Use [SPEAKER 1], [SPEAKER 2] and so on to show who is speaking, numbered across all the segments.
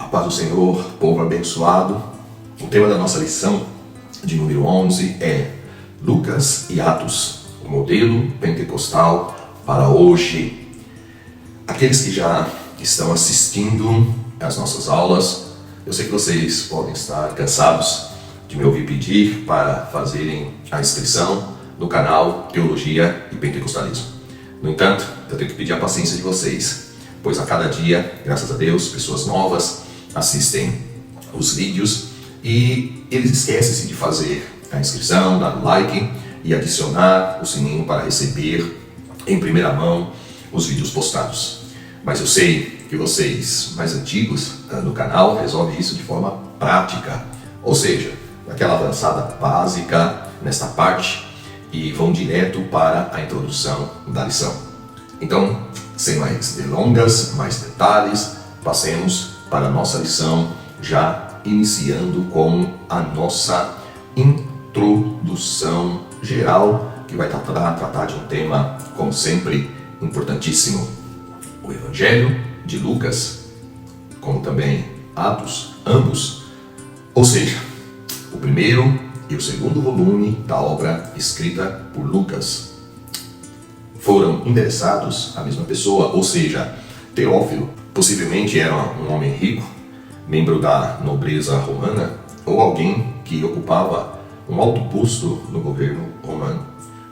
[SPEAKER 1] A paz do Senhor, povo abençoado. O tema da nossa lição de número 11 é Lucas e Atos, o modelo pentecostal para hoje. Aqueles que já estão assistindo às nossas aulas, eu sei que vocês podem estar cansados de me ouvir pedir para fazerem a inscrição no canal Teologia e Pentecostalismo. No entanto, eu tenho que pedir a paciência de vocês, pois a cada dia, graças a Deus, pessoas novas assistem os vídeos e eles esquecem de fazer a inscrição, dar o like e adicionar o sininho para receber em primeira mão os vídeos postados. Mas eu sei que vocês mais antigos no canal resolvem isso de forma prática, ou seja, aquela avançada básica nesta parte e vão direto para a introdução da lição. Então, sem mais delongas, mais detalhes, passemos para a nossa lição, já iniciando com a nossa introdução geral, que vai tratar de um tema, como sempre, importantíssimo. O Evangelho de Lucas, como também Atos, ambos, ou seja, o primeiro e o segundo volume da obra escrita por Lucas, foram endereçados à mesma pessoa, ou seja, Teófilo. Possivelmente era um homem rico, membro da nobreza romana, ou alguém que ocupava um alto posto no governo romano.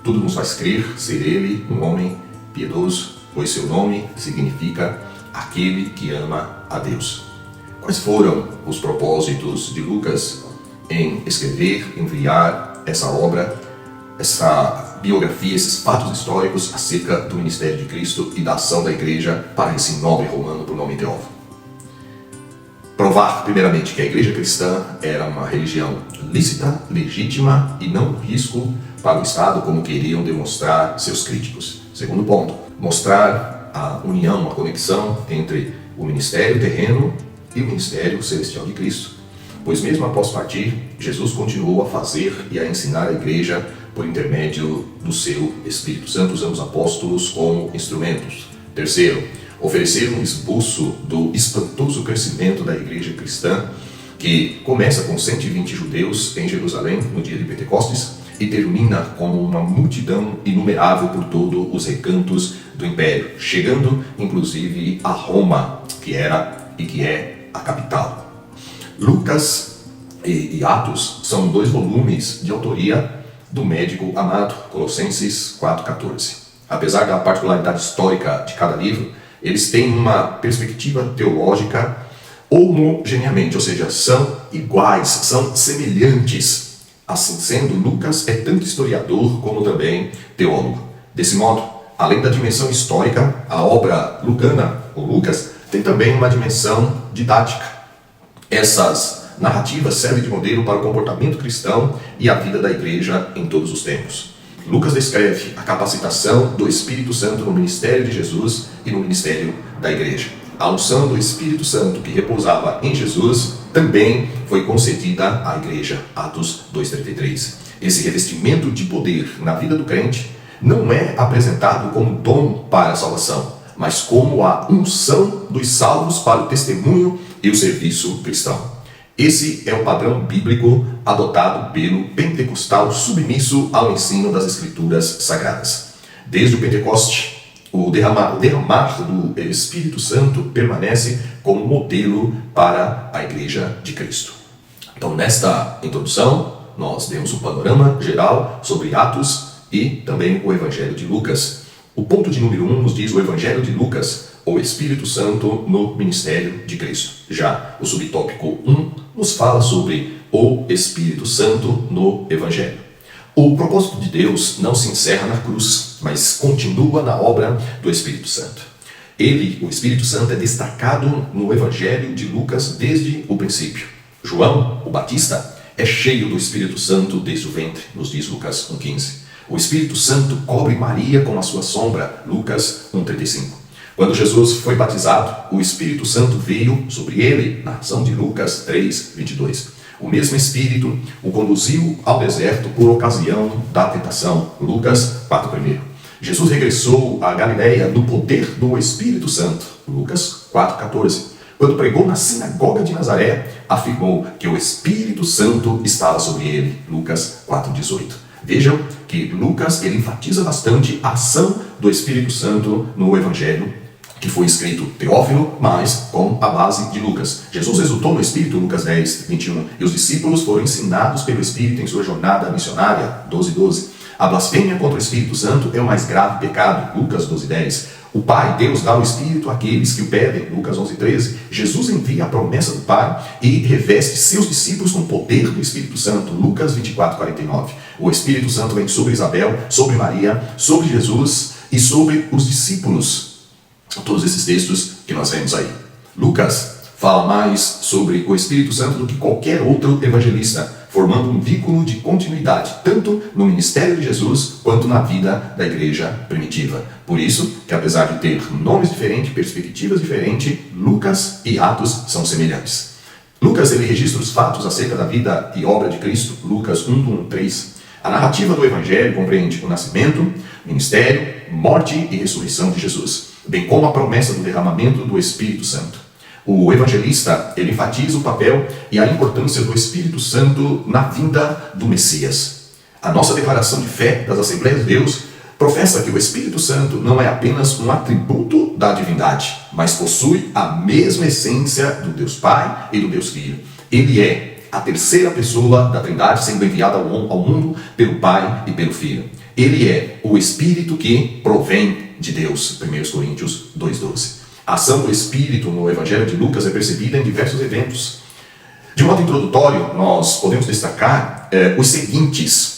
[SPEAKER 1] Tudo nos faz crer ser ele um homem piedoso, pois seu nome significa aquele que ama a Deus. Quais foram os propósitos de Lucas em escrever, enviar essa obra, essa biografia, esses fatos históricos acerca do ministério de Cristo e da ação da igreja para esse nobre romano por nome Teófilo? Provar, primeiramente, que a igreja cristã era uma religião lícita, legítima e não um risco para o Estado, como queriam demonstrar seus críticos. Segundo ponto, mostrar a união, a conexão entre o ministério terreno e o ministério celestial de Cristo. Pois mesmo após partir, Jesus continuou a fazer e a ensinar a igreja por intermédio do seu Espírito Santo, usando os apóstolos como instrumentos. Terceiro, oferecer um esboço do espantoso crescimento da igreja cristã, que começa com 120 judeus em Jerusalém no dia de Pentecostes e termina como uma multidão inumerável por todos os recantos do império, chegando inclusive a Roma, que era e que é a capital. Lucas e Atos são dois volumes de autoria do médico amado, Colossenses 4,14. Apesar da particularidade histórica de cada livro, eles têm uma perspectiva teológica homogeneamente, ou seja, são iguais, são semelhantes. Assim sendo, Lucas é tanto historiador como também teólogo. Desse modo, além da dimensão histórica, a obra lucana, ou Lucas, tem também uma dimensão didática. Essas narrativas servem de modelo para o comportamento cristão e a vida da igreja em todos os tempos. Lucas descreve a capacitação do Espírito Santo no ministério de Jesus e no ministério da igreja. A unção do Espírito Santo que repousava em Jesus também foi concedida à igreja, Atos 2,33. Esse revestimento de poder na vida do crente não é apresentado como dom para a salvação, mas como a unção dos salvos para o testemunho e o serviço cristão. Esse é o padrão bíblico adotado pelo pentecostal submisso ao ensino das Escrituras Sagradas. Desde o Pentecoste, o derramar do Espírito Santo permanece como modelo para a Igreja de Cristo. Então, nesta introdução, nós demos um panorama geral sobre Atos e também o Evangelho de Lucas. O ponto de número 1 nos diz o Evangelho de Lucas, o Espírito Santo no ministério de Cristo. Já o subtópico 1 nos fala sobre o Espírito Santo no Evangelho. O propósito de Deus não se encerra na cruz, mas continua na obra do Espírito Santo. Ele, o Espírito Santo, é destacado no Evangelho de Lucas desde o princípio. João, o Batista, é cheio do Espírito Santo desde o ventre, nos diz Lucas 1,15. O Espírito Santo cobre Maria com a sua sombra, Lucas 1,35. Quando Jesus foi batizado, o Espírito Santo veio sobre ele, narração de Lucas 3,22. O mesmo Espírito o conduziu ao deserto por ocasião da tentação, Lucas 4,1. Jesus regressou à Galileia no poder do Espírito Santo, Lucas 4,14. quando pregou na sinagoga de Nazaré, afirmou que o Espírito Santo estava sobre ele. Lucas 4,18. Vejam que Lucas ele enfatiza bastante a ação do Espírito Santo no Evangelho, que foi escrito Teófilo, mas com a base de Lucas. Jesus exultou no Espírito, Lucas 10:21, e os discípulos foram ensinados pelo Espírito em sua jornada missionária, 12:12. A blasfêmia contra o Espírito Santo é o mais grave pecado, Lucas 12:10. O Pai, Deus, dá o Espírito àqueles que o pedem, Lucas 11:13. Jesus envia a promessa do Pai e reveste seus discípulos com o poder do Espírito Santo, Lucas 24:49. O Espírito Santo vem sobre Isabel, sobre Maria, sobre Jesus e sobre os discípulos. Todos esses textos que nós vemos aí. Lucas fala mais sobre o Espírito Santo do que qualquer outro evangelista, formando um vínculo de continuidade, tanto no ministério de Jesus, quanto na vida da igreja primitiva. Por isso, que apesar de ter nomes diferentes, perspectivas diferentes, Lucas e Atos são semelhantes. Lucas ele registra os fatos acerca da vida e obra de Cristo, Lucas 1:1-3. A narrativa do Evangelho compreende o nascimento, ministério, morte e ressurreição de Jesus, bem como a promessa do derramamento do Espírito Santo. O evangelista ele enfatiza o papel e a importância do Espírito Santo na vinda do Messias. A nossa declaração de fé das Assembleias de Deus professa que o Espírito Santo não é apenas um atributo da divindade, mas possui a mesma essência do Deus Pai e do Deus Filho. Ele é a terceira pessoa da Trindade sendo enviada ao mundo pelo Pai e pelo Filho. Ele é o Espírito que provém de Deus, 1 Coríntios 2:12. A ação do Espírito no Evangelho de Lucas é percebida em diversos eventos. De modo introdutório, nós podemos destacar os seguintes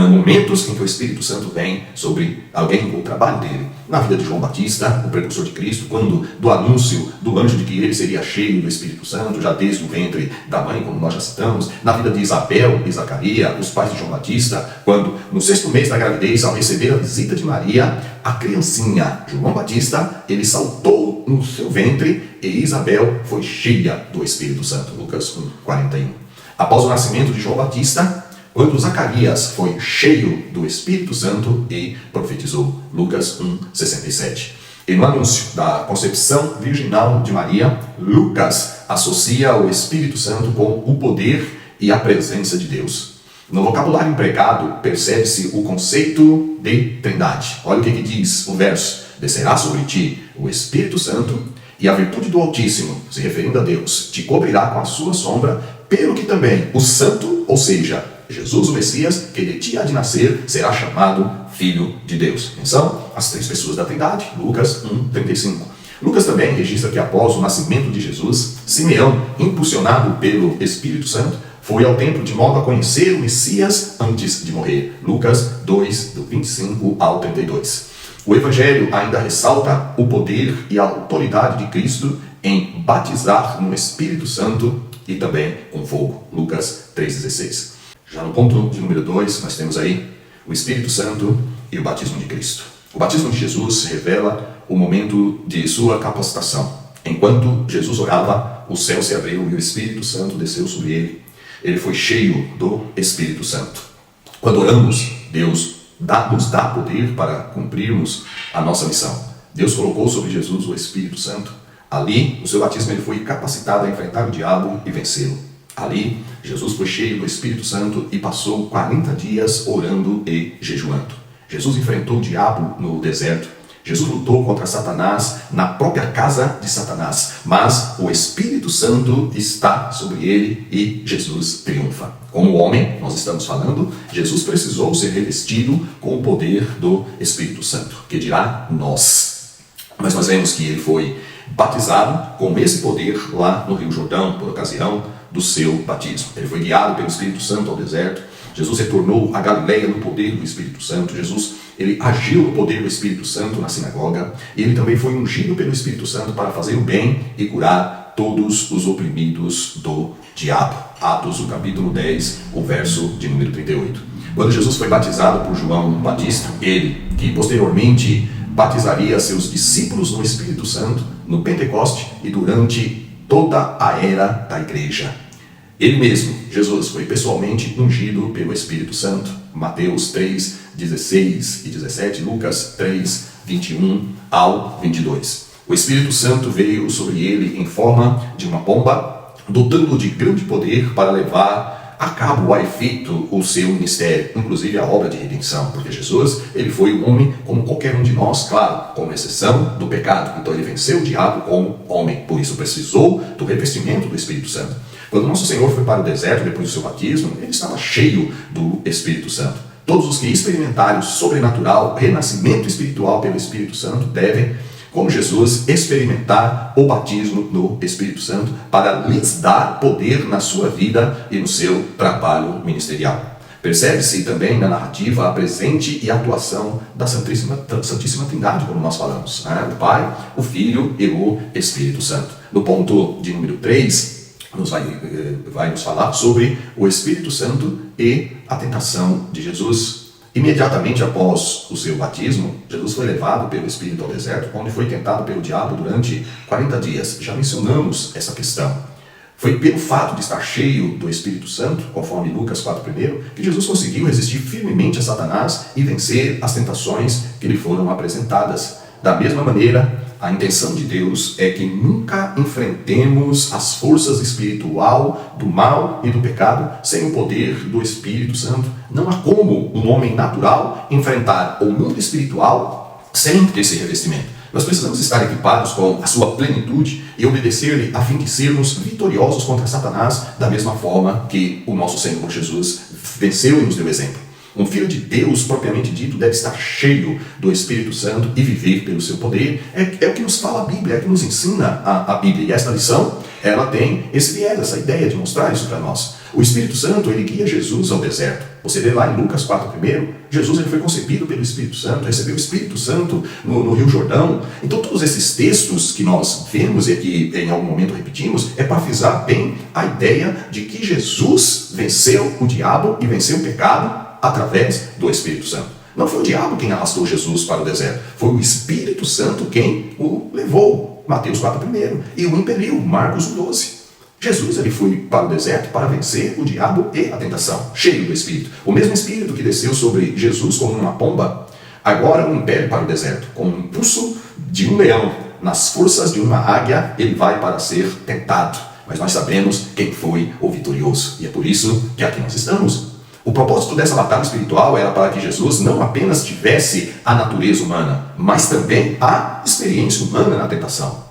[SPEAKER 1] momentos em que o Espírito Santo vem sobre alguém ou o trabalho dele. Na vida de João Batista, o precursor de Cristo, quando do anúncio do anjo de que ele seria cheio do Espírito Santo, já desde o ventre da mãe, como nós já citamos. Na vida de Isabel e Zacarias, os pais de João Batista, quando no 6º mês da gravidez, ao receber a visita de Maria, a criancinha João Batista, ele saltou no seu ventre e Isabel foi cheia do Espírito Santo. Lucas 1:41. Após o nascimento de João Batista, quando Zacarias foi cheio do Espírito Santo e profetizou, Lucas 1:67. E no anúncio da concepção virginal de Maria, Lucas associa o Espírito Santo com o poder e a presença de Deus. No vocabulário empregado, percebe-se o conceito de trindade. Olha o que diz o verso: descerá sobre ti o Espírito Santo e a virtude do Altíssimo, se referindo a Deus, te cobrirá com a sua sombra, pelo que também o Santo, ou seja, Jesus, o Messias, que de ti há de nascer, será chamado Filho de Deus. Quem são as três pessoas da Trindade? Lucas 1:35. Lucas também registra que após o nascimento de Jesus, Simeão, impulsionado pelo Espírito Santo, foi ao templo de modo a conhecer o Messias antes de morrer. Lucas 2:25-32. O Evangelho ainda ressalta o poder e a autoridade de Cristo em batizar no Espírito Santo e também com fogo. Lucas 3:16. Já no ponto de número 2, nós temos aí o Espírito Santo e o batismo de Cristo. O batismo de Jesus revela o momento de sua capacitação. Enquanto Jesus orava, o céu se abriu e o Espírito Santo desceu sobre ele. Ele foi cheio do Espírito Santo. Quando oramos, Deus nos dá poder para cumprirmos a nossa missão. Deus colocou sobre Jesus o Espírito Santo. Ali, no seu batismo, ele foi capacitado a enfrentar o diabo e vencê-lo. Ali, Jesus foi cheio do Espírito Santo e passou 40 dias orando e jejuando. Jesus enfrentou o diabo no deserto. Jesus lutou contra Satanás na própria casa de Satanás. Mas o Espírito Santo está sobre ele e Jesus triunfa. Como homem, nós estamos falando, Jesus precisou ser revestido com o poder do Espírito Santo. Que dirá nós? Mas nós vemos que ele foi batizado com esse poder lá no Rio Jordão, por ocasião do seu batismo. Ele foi guiado pelo Espírito Santo ao deserto. Jesus retornou a Galileia no poder do Espírito Santo. Jesus, ele agiu no poder do Espírito Santo na sinagoga. E ele também foi ungido pelo Espírito Santo para fazer o bem e curar todos os oprimidos do diabo. Atos, o capítulo 10, o verso de número 38. Quando Jesus foi batizado por João Batista, ele, que posteriormente batizaria seus discípulos no Espírito Santo, no Pentecoste e durante toda a era da igreja. Ele mesmo, Jesus, foi pessoalmente ungido pelo Espírito Santo. Mateus 3, 16 e 17, Lucas 3, 21 ao 22. O Espírito Santo veio sobre ele em forma de uma pomba, dotando-o de grande poder para levar a cabo a efeito o seu ministério, inclusive a obra de redenção, porque Jesus, ele foi um homem como qualquer um de nós, claro, com exceção do pecado. Então ele venceu o diabo como homem, por isso precisou do revestimento do Espírito Santo. Quando nosso Senhor foi para o deserto depois do seu batismo, ele estava cheio do Espírito Santo. Todos os que experimentarem o sobrenatural, renascimento espiritual pelo Espírito Santo, devem, como Jesus, experimentar o batismo no Espírito Santo para lhes dar poder na sua vida e no seu trabalho ministerial. Percebe-se também na narrativa a presente e a atuação da Santíssima Trindade, como nós falamos, né? O Pai, o Filho e o Espírito Santo. No ponto de número 3, vai nos falar sobre o Espírito Santo e a tentação de Jesus. Imediatamente após o seu batismo, Jesus foi levado pelo Espírito ao deserto, onde foi tentado pelo diabo durante 40 dias. Já mencionamos essa questão. Foi pelo fato de estar cheio do Espírito Santo, conforme Lucas 4:1, que Jesus conseguiu resistir firmemente a Satanás e vencer as tentações que lhe foram apresentadas. Da mesma maneira, a intenção de Deus é que nunca enfrentemos as forças espiritual do mal e do pecado sem o poder do Espírito Santo. Não há como um homem natural enfrentar o mundo espiritual sem esse revestimento. Nós precisamos estar equipados com a sua plenitude e obedecer-lhe a fim de sermos vitoriosos contra Satanás, da mesma forma que o nosso Senhor Jesus venceu e nos deu exemplo. Um filho de Deus, propriamente dito, deve estar cheio do Espírito Santo e viver pelo seu poder. É o que nos fala a Bíblia, é o que nos ensina a Bíblia. E esta lição, ela tem esse viés, essa ideia de mostrar isso para nós. O Espírito Santo, ele guia Jesus ao deserto. Você vê lá em Lucas 4:1, Jesus ele foi concebido pelo Espírito Santo, recebeu o Espírito Santo no Rio Jordão. Então todos esses textos que nós vemos e que em algum momento repetimos, é para frisar bem a ideia de que Jesus venceu o diabo e venceu o pecado através do Espírito Santo. Não foi o diabo quem arrastou Jesus para o deserto, foi o Espírito Santo quem o levou, Mateus 4:1, e o impeliu, Marcos 1:12. Jesus ele foi para o deserto para vencer o diabo e a tentação, cheio do Espírito. O mesmo Espírito que desceu sobre Jesus como uma pomba, agora o impele para o deserto, com o impulso de um leão, nas forças de uma águia, ele vai para ser tentado. Mas nós sabemos quem foi o vitorioso, e é por isso que aqui nós estamos. O propósito dessa batalha espiritual era para que Jesus não apenas tivesse a natureza humana, mas também a experiência humana na tentação.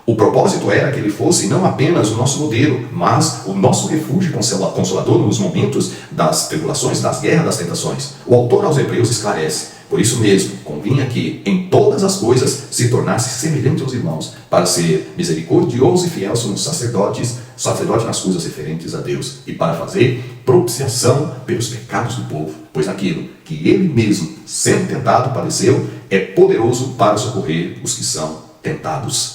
[SPEAKER 1] O propósito era que ele fosse não apenas o nosso modelo, mas o nosso refúgio consolador nos momentos das tribulações, das guerras, das tentações. O autor aos Hebreus esclarece: por isso mesmo, convinha que em todas as coisas se tornasse semelhante aos irmãos, para ser misericordioso e fiel sumo sacerdote nas coisas referentes a Deus, e para fazer propiciação pelos pecados do povo, pois aquilo que ele mesmo, sendo tentado, padeceu, é poderoso para socorrer os que são tentados.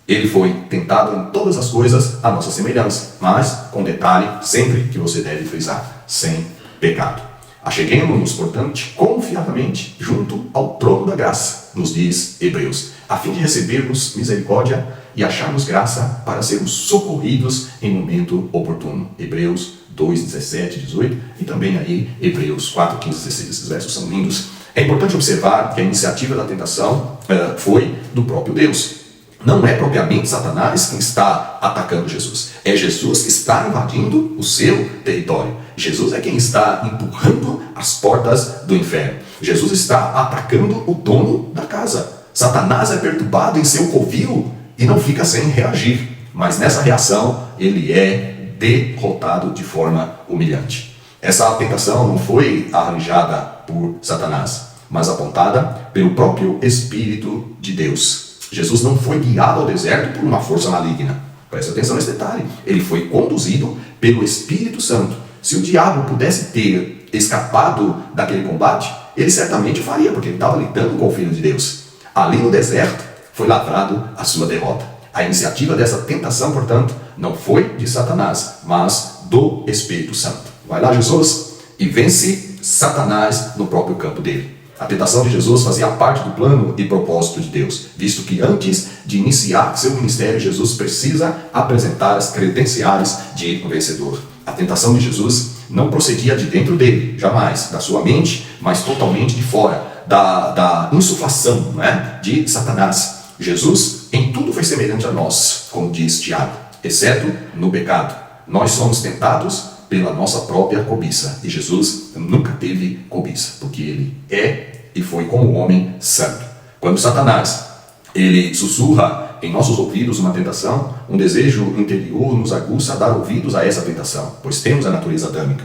[SPEAKER 1] Ele foi tentado em todas as coisas à nossa semelhança, mas, com detalhe, sempre que você deve frisar, sem pecado. Acheguemos-nos, portanto, confiadamente junto ao trono da graça, nos diz Hebreus, a fim de recebermos misericórdia e acharmos graça para sermos socorridos em momento oportuno. Hebreus 2, 17, 18 e também aí Hebreus 4, 15, 16. Esses versos são lindos. É importante observar que a iniciativa da tentação foi do próprio Deus. Não é propriamente Satanás quem está atacando Jesus. É Jesus que está invadindo o seu território. Jesus é quem está empurrando as portas do inferno. Jesus está atacando o dono da casa. Satanás é perturbado em seu covil e não fica sem reagir. Mas nessa reação, ele é derrotado de forma humilhante. Essa tentação não foi arranjada por Satanás, mas apontada pelo próprio Espírito de Deus. Jesus não foi guiado ao deserto por uma força maligna. Preste atenção nesse detalhe. Ele foi conduzido pelo Espírito Santo. Se o diabo pudesse ter escapado daquele combate, ele certamente o faria, porque ele estava lidando com o Filho de Deus. Ali no deserto foi lavrado a sua derrota. A iniciativa dessa tentação, portanto, não foi de Satanás, mas do Espírito Santo. Vai lá, Jesus, e vence Satanás no próprio campo dele. A tentação de Jesus fazia parte do plano e propósito de Deus, visto que antes de iniciar seu ministério, Jesus precisa apresentar as credenciais de um vencedor. A tentação de Jesus não procedia de dentro dele, jamais, da sua mente, mas totalmente de fora, da insuflação, né, de Satanás. Jesus em tudo foi semelhante a nós, como diz Tiago, exceto no pecado. Nós somos tentados pela nossa própria cobiça. E Jesus nunca teve cobiça, porque ele é e foi como homem santo. Quando Satanás, ele sussurra em nossos ouvidos uma tentação, um desejo interior nos aguça a dar ouvidos a essa tentação, pois temos a natureza adâmica.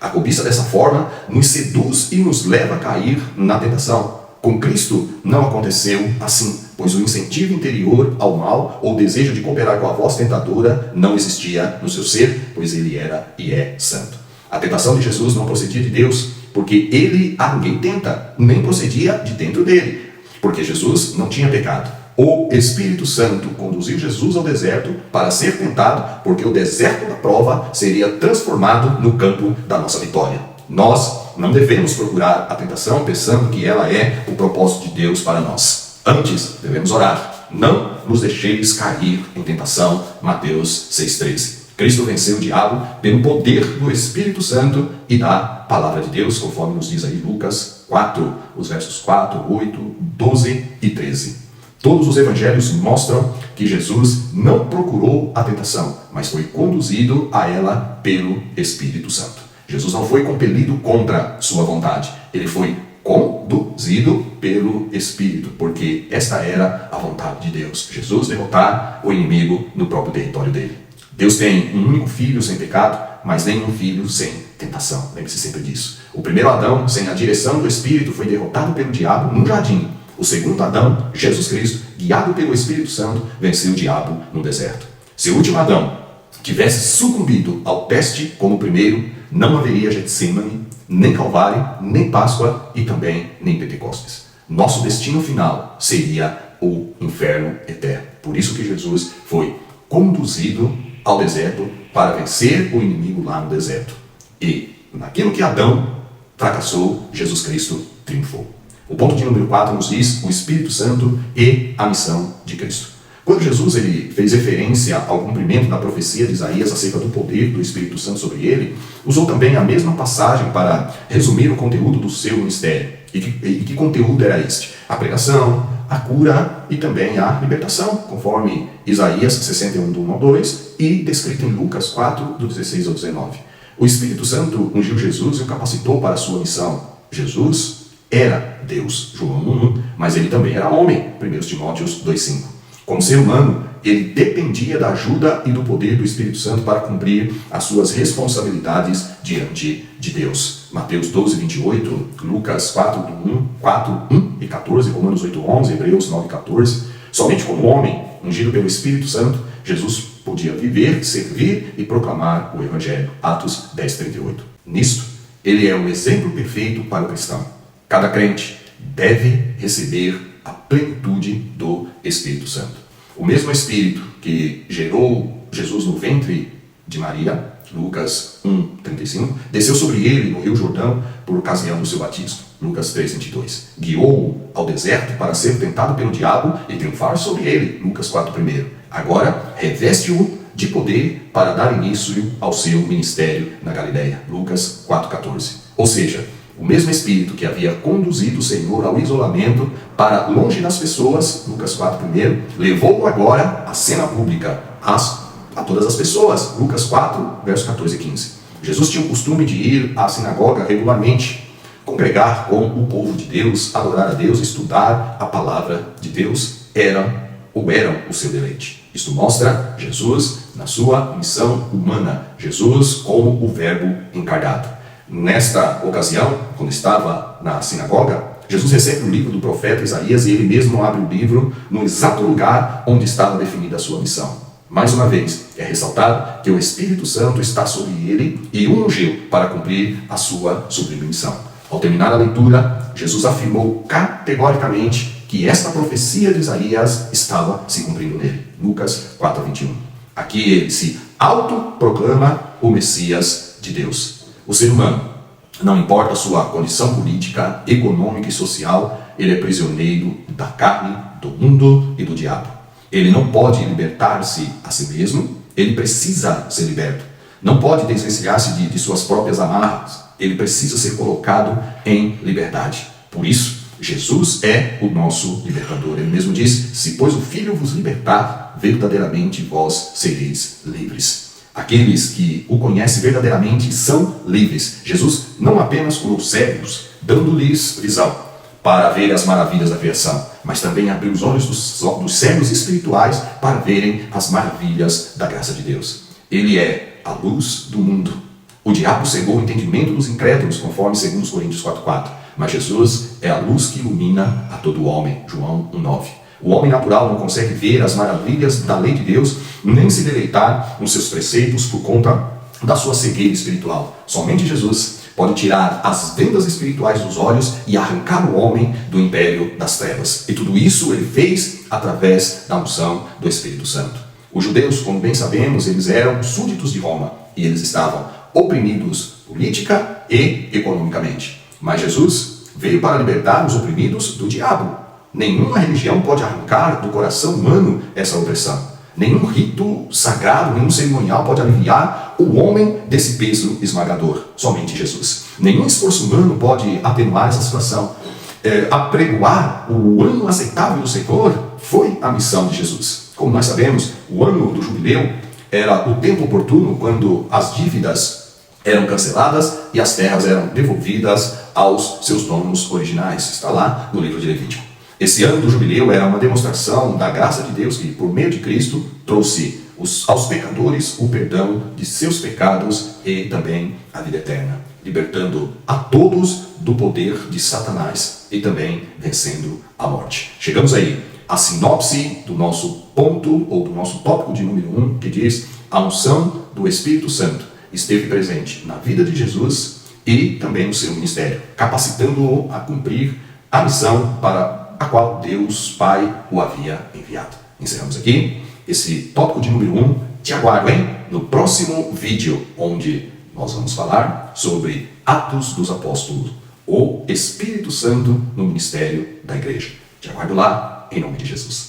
[SPEAKER 1] A cobiça dessa forma nos seduz e nos leva a cair na tentação. Com Cristo não aconteceu assim, pois o incentivo interior ao mal ou o desejo de cooperar com a voz tentadora não existia no seu ser, pois ele era e é santo. A tentação de Jesus não procedia de Deus, porque ele a ninguém tenta, nem procedia de dentro dele, porque Jesus não tinha pecado. O Espírito Santo conduziu Jesus ao deserto para ser tentado, porque o deserto da prova seria transformado no campo da nossa vitória. Nós não devemos procurar a tentação pensando que ela é o propósito de Deus para nós. Antes, devemos orar. Não nos deixeis cair em tentação. Mateus 6,13. Cristo venceu o diabo pelo poder do Espírito Santo e da Palavra de Deus, conforme nos diz aí Lucas 4, os versos 4, 8, 12 e 13. Todos os evangelhos mostram que Jesus não procurou a tentação, mas foi conduzido a ela pelo Espírito Santo. Jesus não foi compelido contra sua vontade, ele foi conduzido pelo Espírito, porque esta era a vontade de Deus. Jesus derrotar o inimigo no próprio território dele. Deus tem um único filho sem pecado, mas nenhum filho sem tentação. Lembre-se sempre disso. O primeiro Adão, sem a direção do Espírito, foi derrotado pelo diabo no jardim. O segundo Adão, Jesus Cristo, guiado pelo Espírito Santo, venceu o diabo no deserto. Se o último Adão tivesse sucumbido ao teste como o primeiro, não haveria Getsemane, nem Calvário, nem Páscoa e também nem Pentecostes. Nosso destino final seria o inferno eterno. Por isso que Jesus foi conduzido ao deserto para vencer o inimigo lá no deserto. E naquilo que Adão fracassou, Jesus Cristo triunfou. O ponto de número 4 nos diz o Espírito Santo e a missão de Cristo. Quando Jesus ele fez referência ao cumprimento da profecia de Isaías acerca do poder do Espírito Santo sobre ele, usou também a mesma passagem para resumir o conteúdo do seu ministério. E que conteúdo era este? A pregação, a cura e também a libertação, conforme Isaías 61, do 1 ao 2 e descrito em Lucas 4, do 16 ao 19. O Espírito Santo ungiu Jesus e o capacitou para a sua missão. Jesus era Deus, João 1, mas ele também era homem, 1 Timóteos 2,5. Como ser humano, ele dependia da ajuda e do poder do Espírito Santo para cumprir as suas responsabilidades diante de Deus. Mateus 12, 28, Lucas 4, 1 e 14, Romanos 8, 11, Hebreus 9, 14. Somente como homem, ungido pelo Espírito Santo, Jesus podia viver, servir e proclamar o Evangelho. Atos 10, 38. Nisto, ele é o exemplo perfeito para o cristão. Cada crente deve receber a plenitude do Espírito Santo. O mesmo Espírito que gerou Jesus no ventre de Maria, Lucas 1:35, desceu sobre ele no Rio Jordão por ocasião do seu batismo, Lucas 3:22. Guiou-o ao deserto para ser tentado pelo diabo e triunfar sobre ele, Lucas 4:1. Agora, reveste-o de poder para dar início ao seu ministério na Galileia, Lucas 4:14. Ou seja, o mesmo Espírito que havia conduzido o Senhor ao isolamento para longe das pessoas, Lucas 4:1, levou-o agora à cena pública, a todas as pessoas, Lucas 4, versos 14 e 15. Jesus tinha o costume de ir à sinagoga regularmente, congregar com o povo de Deus, adorar a Deus, estudar a palavra de Deus, eram o seu deleite. Isto mostra Jesus na sua missão humana, Jesus como o Verbo encarnado. Nesta ocasião, quando estava na sinagoga, Jesus recebe o livro do profeta Isaías e ele mesmo abre o livro no exato lugar onde estava definida a sua missão. Mais uma vez, é ressaltado que o Espírito Santo está sobre ele e o ungiu para cumprir a sua sublime missão. Ao terminar a leitura, Jesus afirmou categoricamente que esta profecia de Isaías estava se cumprindo nele. Lucas 4:21. Aqui ele se autoproclama o Messias de Deus. O ser humano, não importa a sua condição política, econômica e social, ele é prisioneiro da carne, do mundo e do diabo. Ele não pode libertar-se a si mesmo, ele precisa ser liberto. Não pode desvencilhar-se de suas próprias amarras, ele precisa ser colocado em liberdade. Por isso, Jesus é o nosso libertador. Ele mesmo diz: se pois o Filho vos libertar, verdadeiramente vós sereis livres. Aqueles que o conhecem verdadeiramente são livres. Jesus não apenas curou cegos, dando-lhes visão para ver as maravilhas da criação, mas também abriu os olhos dos cegos espirituais para verem as maravilhas da graça de Deus. Ele é a luz do mundo. O diabo cegou o entendimento dos incrédulos, conforme 2 Coríntios 4,4. Mas Jesus é a luz que ilumina a todo homem. João 1,9. O homem natural não consegue ver as maravilhas da lei de Deus, nem se deleitar nos seus preceitos por conta da sua cegueira espiritual. Somente Jesus pode tirar as vendas espirituais dos olhos e arrancar o homem do império das trevas. E tudo isso ele fez através da unção do Espírito Santo. Os judeus, como bem sabemos, eles eram súditos de Roma e eles estavam oprimidos política e economicamente. Mas Jesus veio para libertar os oprimidos do diabo. Nenhuma religião pode arrancar do coração humano essa opressão. Nenhum rito sagrado, nenhum cerimonial pode aliviar o homem desse peso esmagador. Somente Jesus. Nenhum esforço humano pode atenuar essa situação. Apregoar o ano aceitável do Senhor foi a missão de Jesus. Como nós sabemos, o ano do jubileu era o tempo oportuno quando as dívidas eram canceladas e as terras eram devolvidas aos seus donos originais. Está lá no livro de Levítico. Esse ano do jubileu era uma demonstração da graça de Deus que, por meio de Cristo, trouxe aos pecadores o perdão de seus pecados e também a vida eterna, libertando a todos do poder de Satanás e também vencendo a morte. Chegamos aí à sinopse do nosso ponto, ou do nosso tópico de número 1, que diz: a unção do Espírito Santo esteve presente na vida de Jesus e também no seu ministério, capacitando-o a cumprir a missão para a qual Deus Pai o havia enviado. Encerramos aqui esse tópico de número 1. Te aguardo, no próximo vídeo, onde nós vamos falar sobre Atos dos Apóstolos, o Espírito Santo no ministério da igreja. Te aguardo lá, em nome de Jesus.